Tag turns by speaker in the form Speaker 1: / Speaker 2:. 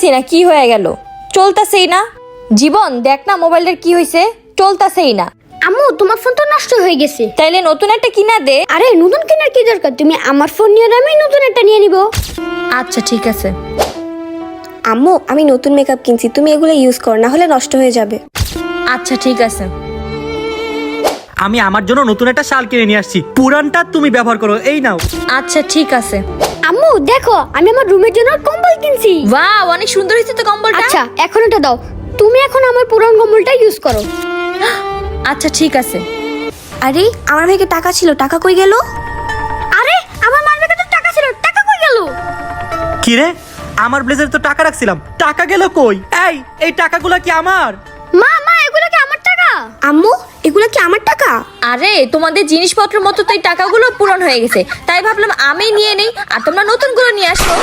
Speaker 1: বুঝতেছি না কি হয়ে গেল, চলতেছেই না। জীবন দেখ না মোবাইলটার কি হয়েছে, চলতেছেই না।
Speaker 2: আম্মু তোমার ফোন তো নষ্ট হয়ে গেছে।
Speaker 1: তাইলে নতুন একটা কিনা দে।
Speaker 2: আরে নতুন কেনার কি দরকার, তুমি আমার ফোন নিয়ে আমি নতুন একটা নিয়ে নিব।
Speaker 1: আচ্ছা ঠিক আছে।
Speaker 3: আম্মু আমি নতুন মেকআপ কিনছি, তুমি এগুলো ইউজ করো, না হলে নষ্ট হয়ে যাবে।
Speaker 1: আচ্ছা ঠিক আছে।
Speaker 4: আমি আমার জন্য নতুন একটা শাল কিনে নিয়ে আসছি, পুরানটা তুমি ব্যবহার করো, এই নাও।
Speaker 1: আচ্ছা ঠিক আছে।
Speaker 2: আম্মু দেখো আমি আমার রুমের জন্য কম্বল কিনছি।
Speaker 1: বাহ, অনেক সুন্দর হয়েছে তো কম্বলটা।
Speaker 2: আচ্ছা এখন এটা দাও, তুমি এখন আমার পুরান কম্বলটা ইউজ করো।
Speaker 1: আচ্ছা ঠিক আছে।
Speaker 3: আরে আমার ভাইকে টাকা ছিল, টাকা কই গেল?
Speaker 2: আরে আমার মানিব্যাগে তো টাকা ছিল, টাকা কই গেল?
Speaker 4: কি রে, আমার ব্লেজারে তো টাকা রাখছিলাম, টাকা গেল কই? এই টাকাগুলো কি আমার?
Speaker 2: মা মা এগুলো কি আমার টাকা?
Speaker 3: আম্মু এগুলো কি আমার টাকা?
Speaker 1: আরে তোমাদের জিনিসপত্র মতো তো এই টাকাগুলো পূরণ হয়ে গেছে, তাই ভাবলাম আমি নিয়ে নেই আর তোমরা নতুন করে নিয়ে আসো।